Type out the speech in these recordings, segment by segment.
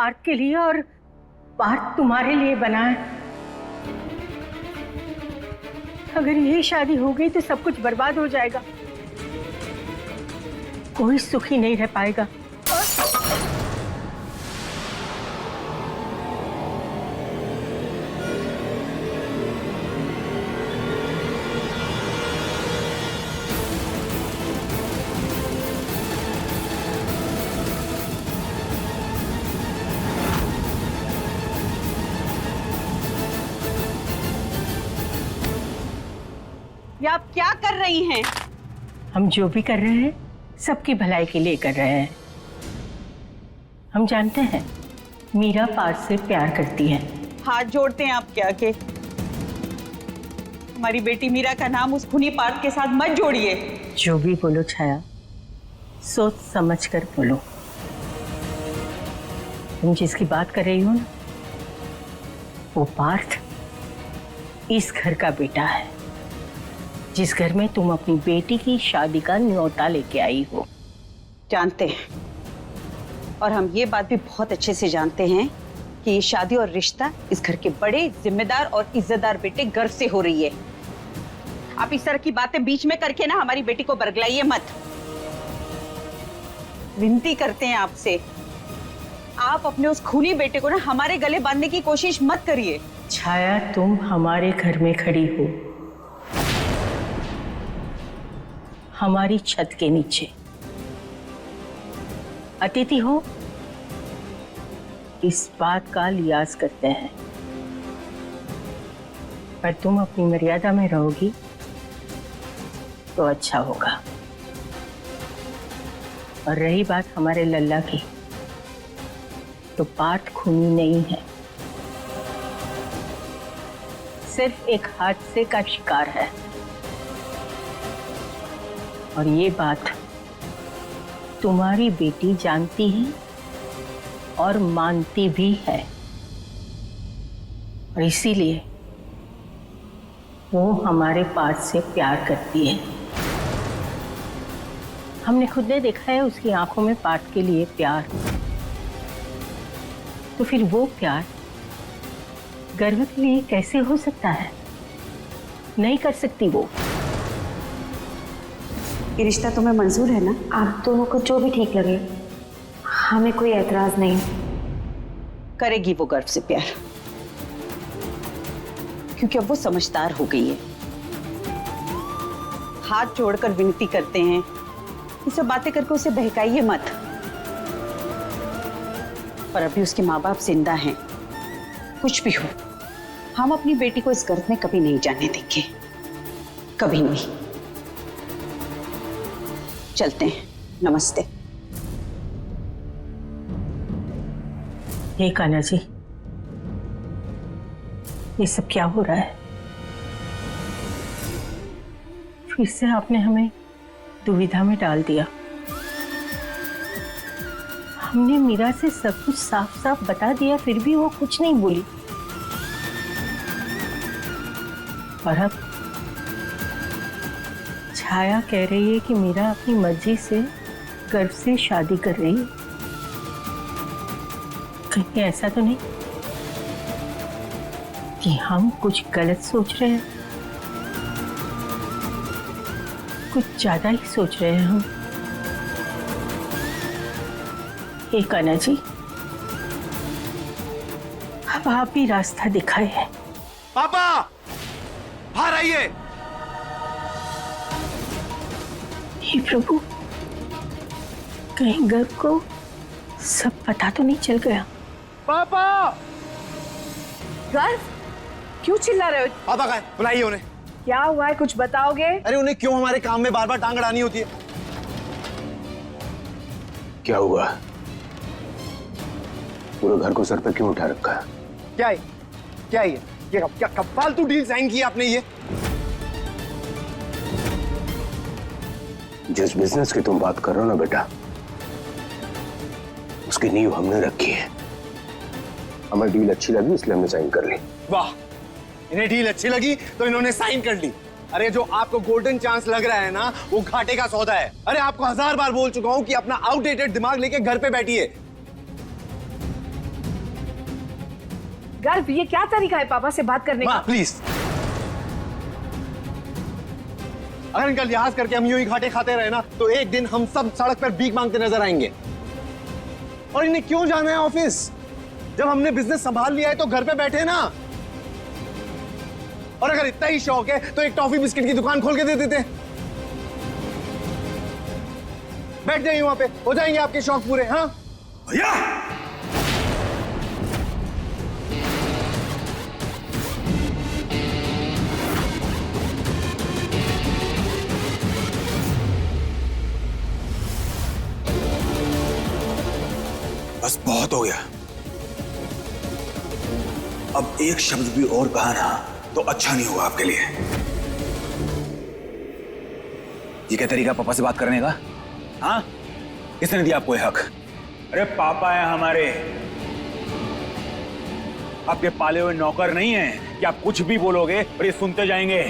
पार्थ के लिए और पार्थ तुम्हारे लिए बना है। अगर ये शादी हो गई तो सब कुछ बर्बाद हो जाएगा, कोई सुखी नहीं रह पाएगा। ये आप क्या कर रही हैं? हम जो भी कर रहे हैं सबकी भलाई के लिए कर रहे हैं। हम जानते हैं मीरा पार्थ से प्यार करती है। हाथ जोड़ते हैं आप क्या के? हमारी बेटी मीरा का नाम उस खूनी पार्थ के साथ मत जोड़िए। जो भी बोलो छाया, सोच समझ कर बोलो। तुम जिसकी बात कर रही हो ना, वो पार्थ इस घर का बेटा है, जिस घर में तुम अपनी बेटी की शादी का न्योता लेके आई हो। जानते हैं, और हम ये बात भी बहुत अच्छे से जानते हैं कि ये शादी और रिश्ता इस घर के बड़े जिम्मेदार और इज्जतदार बेटे गर्व से हो रही है। आप इस तरह की बातें बीच में करके ना हमारी बेटी को बरगलाइए मत। विनती करते हैं आपसे, आप अपने उस खूनी बेटे को ना हमारे गले बांधने की कोशिश मत करिए। छाया, तुम हमारे घर में खड़ी हो, हमारी छत के नीचे अतिथि हो, इस बात का लिहाज करते हैं। पर तुम अपनी मर्यादा में रहोगी तो अच्छा होगा। और रही बात हमारे लल्ला की, तो पार्थ खूनी नहीं है, सिर्फ एक हादसे का शिकार है। और ये बात तुम्हारी बेटी जानती है और मानती भी है, और इसीलिए वो हमारे पास से प्यार करती है। हमने खुद ने देखा है उसकी आंखों में पार्थ के लिए प्यार। तो फिर वो प्यार गर्व के लिए कैसे हो सकता है? नहीं कर सकती वो। ये रिश्ता तुम्हें मंजूर है ना? आप दोनों को जो भी ठीक लगे, हमें कोई एतराज नहीं। करेगी वो गर्व से प्यार, क्योंकि अब वो समझदार हो गई है। हाथ जोड़कर विनती करते हैं, ये सब बातें करके उसे बहकाइए मत। पर अभी उसके माँ बाप जिंदा हैं। कुछ भी हो, हम अपनी बेटी को इस गर्भ में कभी नहीं जाने देंगे, कभी नहीं। चलते हैं, नमस्ते। हे कान्हा जी, ये सब क्या हो रहा है? फिर से आपने हमें दुविधा में डाल दिया। हमने मीरा से सब कुछ साफ साफ बता दिया, फिर भी वो कुछ नहीं बोली। और अब छाया कह रही है कि मीरा अपनी मर्जी से गर्व से शादी कर रही है। कहीं ऐसा तो नहीं कि हम कुछ गलत सोच रहे हैं? कुछ ज्यादा ही सोच रहे हैं हम। हे कान्हा जी, अब आप भी रास्ता दिखाए हैं। पापा, बाहर आइए। हे प्रभु, कहीं गर्व को सब पता तो नहीं चल गया? पापा! गर्व, क्यों चिल्ला रहे हो? पापा कहाँ है? बुलाइए उन्हें। क्या हुआ है, कुछ बताओगे? अरे उन्हें क्यों हमारे काम में बार बार टांग अड़ानी होती है? क्या हुआ? पूरे घर को सर पे क्यों उठा रखा है? क्या है? क्या है ये? क्या कब फालतू डील साइन की आपने? ये जिस बिजनेस की तुम बात कर रहे हो ना बेटा, उसकी नींव हमने रखी है। हमें डील अच्छी लगी इसलिए हमने साइन कर ली। वाह, इन्हें डील अच्छी लगी तो इन्होंने साइन कर ली। अरे जो आपको गोल्डन चांस लग रहा है ना, वो घाटे का सौदा है। अरे आपको 1000 बार बोल चुका हूं कि अपना आउटडेटेड दिमाग लेके घर पे बैठिए। गर्भ, ये क्या तरीका है पापा से बात करने का? माँ प्लीज, अगर इनका लिहाज करके हम यूं ही घाटे खाते रहे ना तो एक दिन हम सब सड़क पर भीख मांगते नजर आएंगे। और इन्हें क्यों जाना है ऑफिस? जब हमने बिजनेस संभाल लिया है तो घर पे बैठे ना। और अगर इतना ही शौक है तो एक टॉफी बिस्किट की दुकान खोल के दे देते। बैठ जाइए वहां पे, हो जाएंगे आपके शौक पूरे। हाँ भैया, बस बहुत हो गया। अब एक शब्द भी और कहा ना तो अच्छा नहीं होगा आपके लिए। ये क्या तरीका पापा से बात करने का? हाँ, किसने दिया आपको ये हक? अरे पापा है हमारे, आपके पाले हुए नौकर नहीं है कि आप कुछ भी बोलोगे और ये सुनते जाएंगे।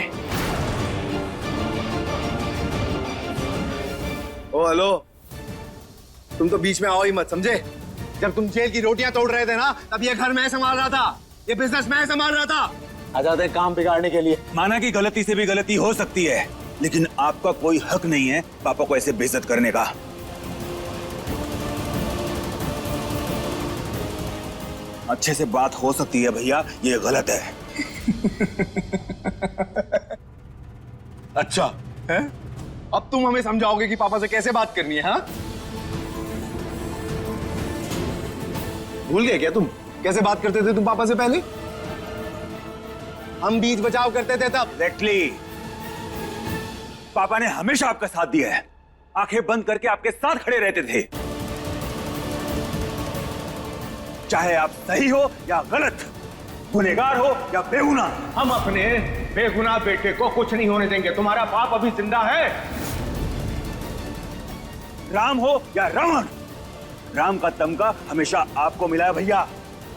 ओ हेलो, तुम तो बीच में आओ ही मत, समझे? जब तुम जेल की रोटियां तोड़ रहे थे ना तब ये घर मैं संभाल रहा था, ये बिजनेस मैं संभाल रहा था। आ जाते हैं काम बिगाड़ने के लिए। माना कि गलती से भी गलती हो सकती है, लेकिन आपका कोई हक नहीं है पापा को ऐसे बेइज्जत करने का। अच्छे से बात हो सकती है भैया, ये गलत है। अच्छा है? अब तुम हमें समझाओगे कि पापा से कैसे बात करनी है? हाँ, भूल गए क्या तुम कैसे बात करते थे तुम पापा से पहले? हम बीच बचाव करते थे तब। एग्जैक्टली, पापा ने हमेशा आपका साथ दिया है, आंखें बंद करके आपके साथ खड़े रहते थे, चाहे आप सही हो या गलत, गुनहगार हो या बेगुनाह। हम अपने बेगुनाह बेटे को कुछ नहीं होने देंगे। तुम्हारा बाप अभी जिंदा है। राम हो या रावण, राम का तमगा हमेशा आपको मिला है भैया।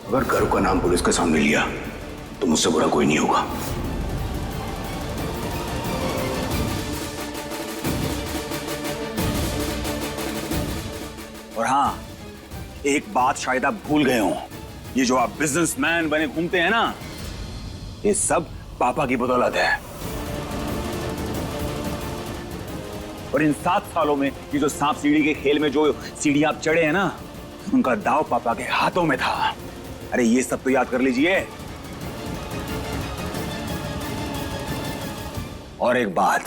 अगर घर का नाम पुलिस के सामने लिया तो मुझसे बुरा कोई नहीं होगा। और हाँ, एक बात शायद आप भूल गए हो, ये जो आप बिजनेसमैन बने घूमते हैं ना, ये सब पापा की बदौलत है। और इन 7 सालों में ये जो सांप सीढ़ी के खेल में जो सीढ़ी आप चढ़े हैं ना, उनका दाव पापा के हाथों में था। अरे ये सब तो याद कर लीजिए। और एक बात,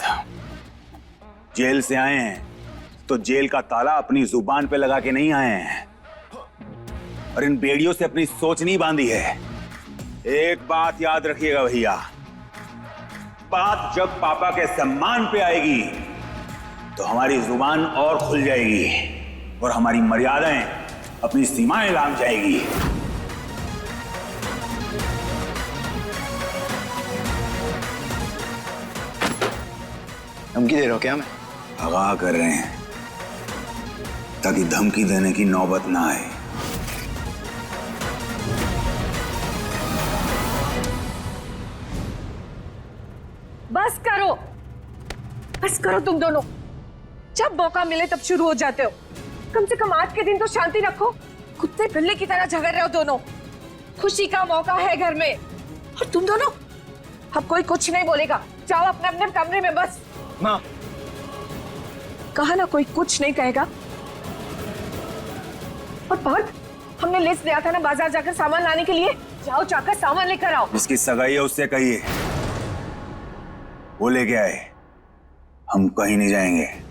जेल से आए हैं तो जेल का ताला अपनी जुबान पे लगा के नहीं आए हैं, और इन बेड़ियों से अपनी सोच नहीं बांधी है। एक बात याद रखिएगा भैया, बात जब पापा के सम्मान पे आएगी तो हमारी जुबान और खुल जाएगी और हमारी मर्यादाएं अपनी सीमाएं लांघ जाएगी। धमकी दे रहे हो क्या? मैं भगा कर रहे हैं ताकि धमकी देने की नौबत ना आए। बस करो तुम दोनों। जब मौका मिले तब शुरू हो जाते हो। कम से कम आज के दिन तो शांति रखो। कुत्ते बिल्ली की तरह झगड़ रहे हो दोनों। खुशी का मौका है घर में, और तुम दोनों, अब कोई कुछ नहीं बोलेगा। जाओ अपने अपने कमरे में बस। माँ, कहा ना कोई कुछ नहीं कहेगा। और बहुत हमने लिस्ट दिया था ना बाजार जाकर सामान लाने के लिए। जाओ जाकर सामान लेकर आओ। जिसकी सगाई है उससे कहिए वो लेके आए, हम कहीं नहीं जाएंगे।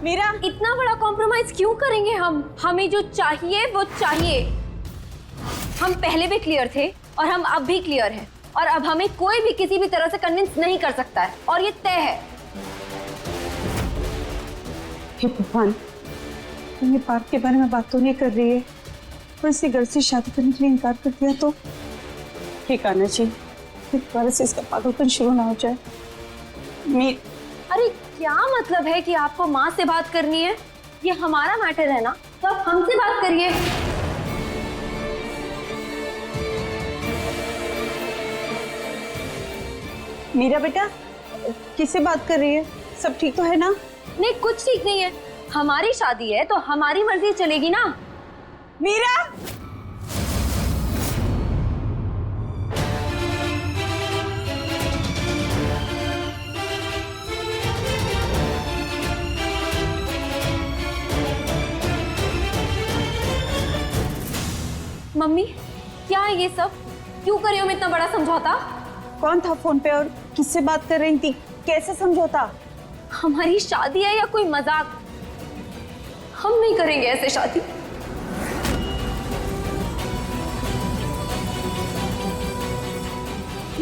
मीरा, इतना बड़ा कॉम्प्रोमाइज क्यों करेंगे हम? हमें जो चाहिए वो चाहिए। हम पहले भी क्लियर थे और हम अब भी क्लियर हैं, और अब हमें कोई भी किसी भी तरह से कन्विंस नहीं कर सकता है, और ये तय है। हे भगवान, ये पाप के बारे में बात तो नहीं कर रही है। और इसे घर से शादी करने के लिए इनकार कर दिया तो ठीक आना चाहिए, फिर दोबारा से इसका पागलपन शुरू ना हो जाए। अरे क्या मतलब है कि आपको माँ से बात करनी है? ये हमारा मैटर है ना, तो आप हमसे बात करिए। मीरा बेटा, किससे बात कर रही है? सब ठीक तो है ना? नहीं, कुछ ठीक नहीं है। हमारी शादी है तो हमारी मर्जी चलेगी ना। मीरा! मम्मी, क्या है ये सब? क्यों कर रही हो मैं इतना बड़ा समझौता? कौन था फोन पे और किससे बात कर रही थी? कैसे समझौता? हमारी शादी है या कोई मजाक? हम नहीं करेंगे ऐसे शादी।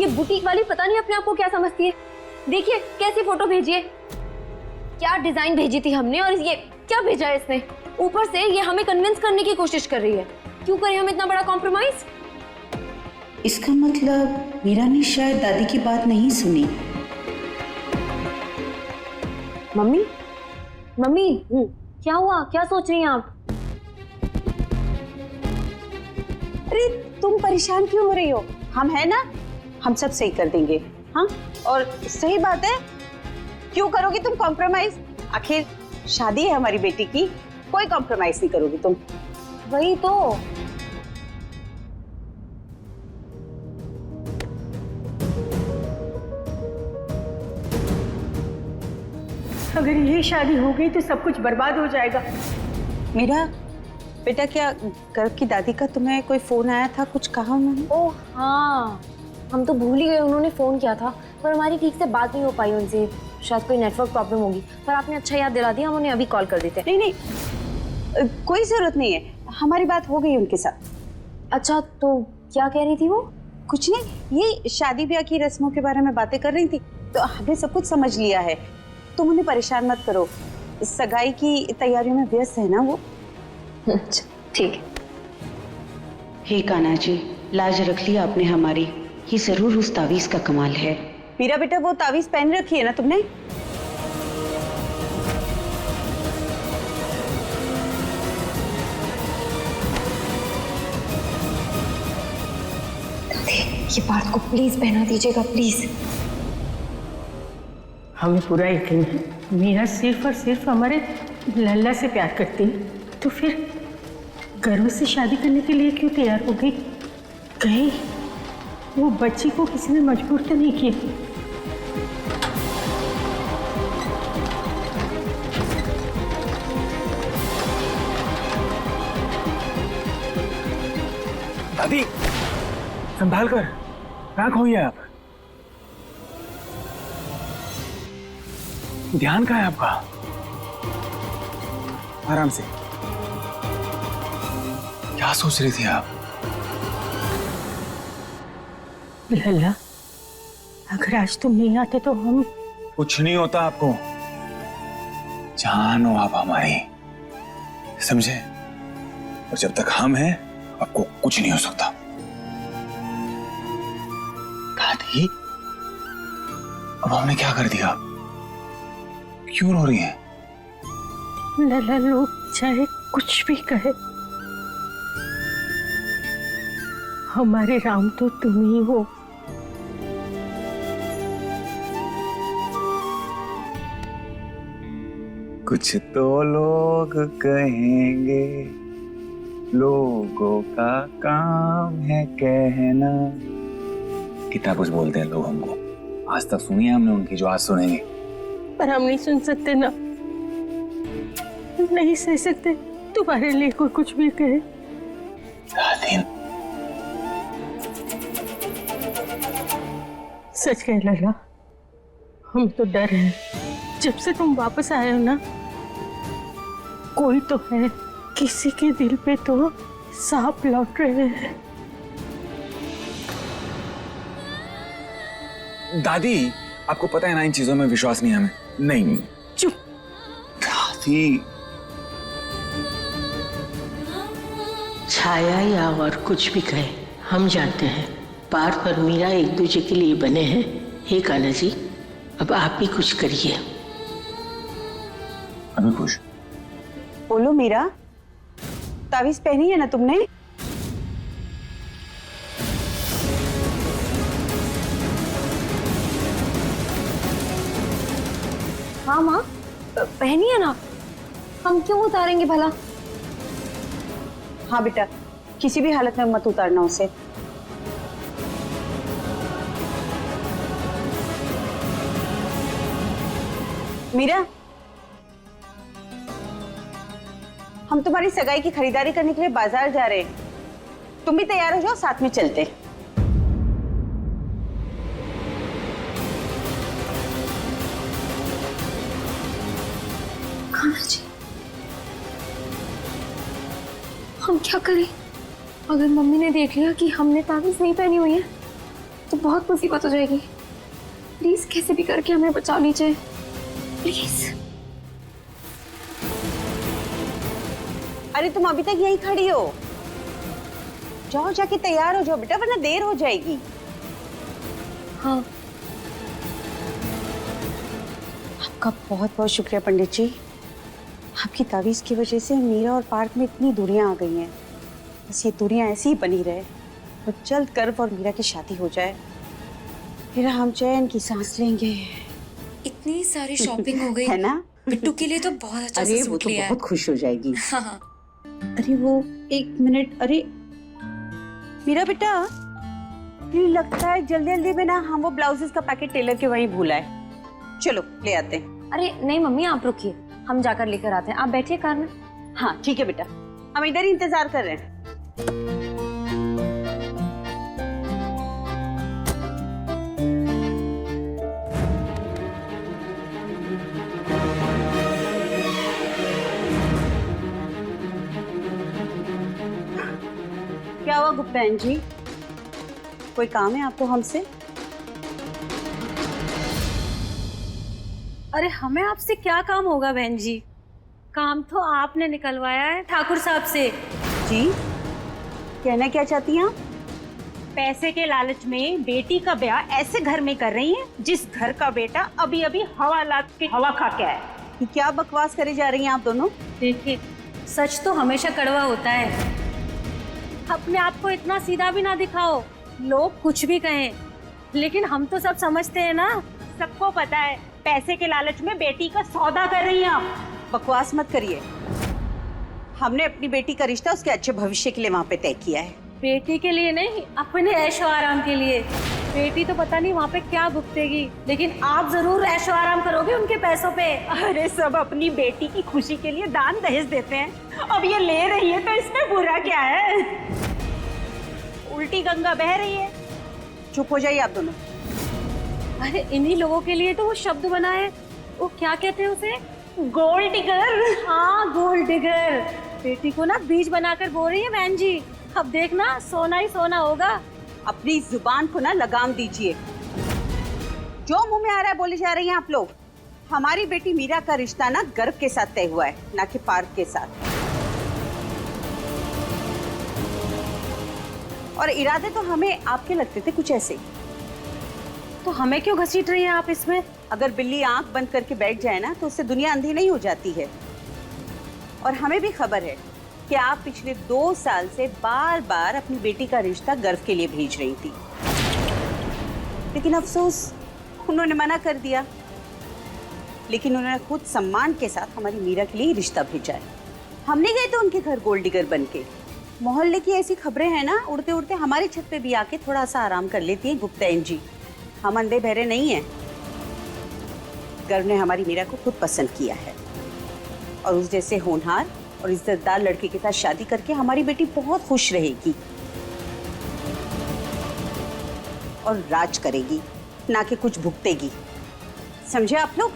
ये बुटीक वाली पता नहीं अपने आप को क्या समझती है। देखिए कैसी फोटो भेजी है, क्या डिजाइन भेजी थी हमने, और ये क्या भेजा है इसने। ऊपर से ये हमें कन्विंस करने की कोशिश कर रही है। क्यों करें हम इतना बड़ा कॉम्प्रोमाइज? इसका मतलब मीरा ने शायद दादी की बात नहीं सुनी। मम्मी, मम्मी, क्या हुआ? क्या सोच रही हैं आप? अरे तुम परेशान क्यों हो रही हो? हम है ना, हम सब सही कर देंगे। हाँ, और सही बात है, क्यों करोगी तुम कॉम्प्रोमाइज? आखिर शादी है हमारी बेटी की, कोई कॉम्प्रोमाइज नहीं करोगी तुम। वही तो। अगर ये शादी हो गई तो सब कुछ बर्बाद हो जाएगा। मीरा बेटा, क्या गर्भ की दादी का तुम्हें कोई फोन आया था? कुछ कहा उन्होंने? ओह हाँ, हम तो भूल ही गए। उन्होंने फोन किया था पर हमारी ठीक से बात नहीं हो पाई उनसे। शायद कोई नेटवर्क प्रॉब्लम होगी, पर आपने अच्छा याद दिला दिया। हम उन्हें अभी कॉल कर देते हैं। नहीं, कोई जरूरत नहीं है, हमारी बात हो गई उनके साथ। अच्छा, तो क्या कह रही थी वो? कुछ नहीं, ये शादी ब्याह की रस्मों के बारे में बातें कर रही थी, तो हमने सब कुछ समझ लिया है। तुम उन्हें परेशान मत करो, सगाई की तैयारियों में व्यस्त है ना वो। अच्छा ठीक है। हे कान्हा जी, लाज रख लिया आपने हमारी। ये जरूर उस तावीज का कमाल है। मीरा बेटा, वो तावीज पहन रखी है ना तुमने? ये बात को प्लीज पहना दीजिएगा, प्लीज। हमें पूरा यकीन है मीरा सिर्फ और सिर्फ हमारे लल्ला से प्यार करती है, तो फिर गर्व से शादी करने के लिए क्यों तैयार हो गई? कहीं वो बच्ची को किसी ने मजबूर तो नहीं किया? दादी, संभाल कर, कहाँ खोई है आप? ध्यान कहाँ है आपका? आराम से। क्या सोच रही थी आप? लल्ला, अगर आज तुम नहीं आते तो हम... कुछ नहीं होता आपको। जान हो आप हमारी, समझे? और जब तक हम हैं, आपको कुछ नहीं हो सकता। दादी, अब हमने क्या कर दिया? क्यों रो रही हैं? लल्ला, लोग चाहे कुछ भी कहे, हमारे राम तो तुम ही हो। कुछ तो लोग कहेंगे, लोगों का काम है कहना। कितना कुछ बोलते हैं लोग हमको। आज तक सुनी है हमने उनकी, जो आज सुनेंगे। पर हम नहीं सुन सकते ना, नहीं सह सकते तुम्हारे लिए कोई कुछ भी कहे। दादी, सच कह लल्ला, हम तो डर हैं। जब से तुम वापस आए हो ना, कोई तो है, किसी के दिल पे तो सांप लौट रहे हैं। दादी, आपको पता है ना, इन चीजों में विश्वास नहीं है हमें। नहीं। चुप। दादी, छाया या और कुछ भी कहे, हम जानते हैं पार्थ और मीरा एक दूसरे के लिए बने हैं। हे कान्हा जी, अब आप ही कुछ करिए। अभी खुश। बोलो मीरा, तावीज पहनी है ना तुमने? हाँ माँ, पहनी है ना। हम क्यों उतारेंगे भला? हाँ बेटा, किसी भी हालत में मत उतारना उसे। मीरा, हम तुम्हारी सगाई की खरीदारी करने के लिए बाजार जा रहे हैं। तुम भी तैयार हो जाओ, साथ में चलते। कान्हा जी, हम क्या करें? अगर मम्मी ने देख लिया कि हमने ताबीज नहीं पहनी हुई है तो बहुत मुसीबत हो जाएगी। प्लीज कैसे भी करके हमें बचा लीजिए, प्लीज। अरे तुम अभी तक यहीं खड़ी हो, जाओ जाके तैयार हो जाओ बेटा, वरना देर हो जाएगी। हाँ। आपका बहुत बहुत शुक्रिया पंडित जी। आपकी तावीज की वजह से मीरा और पार्थ में इतनी दूरियां आ गई हैं। बस ये दूरियां ऐसी ही बनी रहे और जल्द गर्व और मीरा की शादी हो जाए, फिर हम चैन की सांस लेंगे। इतनी सारी शॉपिंग हो गई है ना? बिट्टू के लिए तो बहुत अच्छा अरे सा वो सूट तो लिया है। बहुत खुश हो जाएगी। हाँ हाँ। अरे वो एक मिनट, अरे मीरा बेटा, मुझे लगता है जल्दी जल्दी में ना हम वो ब्लाउजेस का पैकेट टेलर के वहीं भूला है। चलो ले आते हैं। अरे नहीं मम्मी, आप रुकिए, हम जाकर लेकर आते हैं। आप बैठिए कार में। हाँ ठीक है बेटा, हम इधर ही इंतजार कर रहे हैं। क्या हुआ गुप्तायन जी, कोई काम है आपको हमसे? अरे हमें आपसे क्या काम होगा बहन जी? काम तो आपने निकलवाया है ठाकुर साहब से। जी, कहना क्या चाहती हैं आप? पैसे के लालच में बेटी का ब्याह ऐसे घर में कर रही हैं जिस घर का बेटा अभी अभी हवा लाद के हवा खा के आया। ये क्या बकवास करे जा रही हैं आप दोनों? देखिए, सच तो हमेशा कड़वा होता है। अपने आप को इतना सीधा भी ना दिखाओ, लोग कुछ भी कहें, लेकिन हम तो सब समझते हैं ना। सबको पता है पैसे के लालच में बेटी का सौदा कर रही हैं आप। बकवास मत करिए। हमने अपनी बेटी का रिश्ता उसके अच्छे भविष्य के लिए वहाँ पे तय किया है। बेटी के लिए नहीं, अपने ऐशो आराम के लिए। बेटी तो पता नहीं वहाँ पे क्या भुगतेगी, लेकिन आप जरूर ऐशो आराम करोगे उनके पैसों पे। अरे सब अपनी बेटी की खुशी के लिए दान दहेज देते हैं, अब ये ले रही है तो इसमें बुरा क्या है? उल्टी गंगा बह रही है। चुप हो जाइए आप दोनों। अरे इन्हीं लोगों के लिए तो वो शब्द बना है, वो क्या कहते हैं उसे? Gold digger. हाँ, गोल्ड डिगर। बेटी को ना बीज बनाकर बोल रही है बहन जी। अब देखना सोना ही सोना होगा। अपनी जुबान को ना लगाम दीजिए। जो मुंह में आ रहा है बोले जा रही हैं आप लोग। हमारी बेटी मीरा का रिश्ता ना गर्व के साथ तय हुआ है, ना कि पार्थ के साथ। और इरादे तो हमें आपके लगते थे कुछ ऐसे। तो हमें क्यों घसीट रही हैं आप इसमें? अगर बिल्ली आंख बंद करके बैठ जाए ना तो उससे दुनिया अंधी नहीं हो जाती है। और हमें भी खबर है कि आप पिछले 2 साल से बार बार अपनी बेटी का रिश्ता गर्व के लिए भेज रही थी, लेकिन अफसोस उन्होंने मना कर दिया। लेकिन उन्होंने खुद सम्मान के साथ हमारी मीरा के लिए रिश्ता भेजा है। हम नहीं गए तो उनके घर गोल्ड डिगर बन के। मोहल्ले की ऐसी खबरें हैं ना, उड़ते उड़ते हमारी छत पे भी आके थोड़ा सा आराम कर लेती है गुप्तायन जी। हम अंधे बहरे नहीं हैं। गर्व ने हमारी मीरा को खुद पसंद किया है और उस जैसे होनहार और इज्जतदार लड़के के साथ शादी करके हमारी बेटी बहुत खुश रहेगी और राज करेगी, ना कि कुछ भुगतेगी। समझे आप लोग?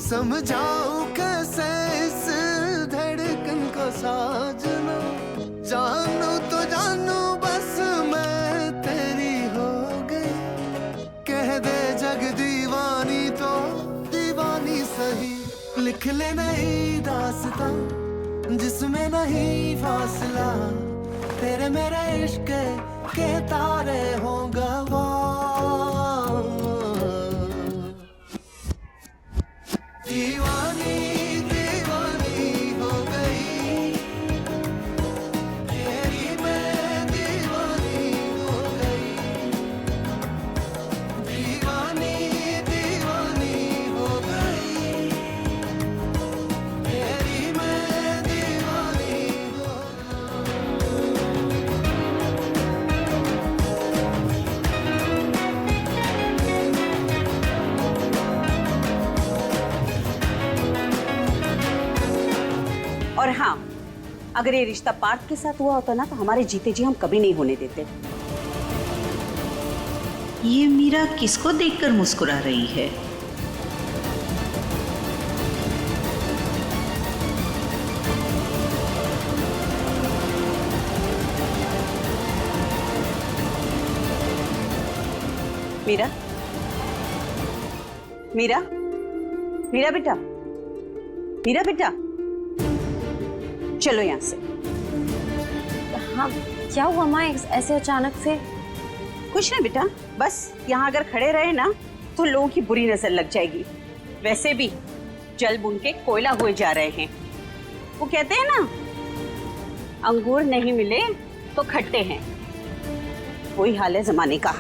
समझाऊं कैसे इस धड़कन को साजना, जानू तो जानू बस मैं तेरी हो लिख ले नई दास्तां जिसमें नहीं फासला, तेरे मेरे इश्क के तारे हों गवाह। दीवानी दीवानी हो गई तेरी, मैं दीवानी हो गई। दीवानी दीवानी हो गई तेरी, मैं दीवानी हो और हाँ, अगर ये रिश्ता पार्थ के साथ हुआ होता ना तो हमारे जीते जी हम कभी नहीं होने देते। ये मीरा किसको देखकर मुस्कुरा रही है? मीरा, मीरा, मीरा बेटा, मीरा बेटा, चलो यहाँ से। हाँ, क्या हुआ माँ ऐसे अचानक से? कुछ नहीं बेटा, बस यहाँ अगर खड़े रहे ना तो लोगों की बुरी नजर लग जाएगी। वैसे भी जल बुन के कोयला हुए जा रहे हैं। वो कहते हैं ना, अंगूर नहीं मिले तो खट्टे हैं, वही हाल है जमाने का।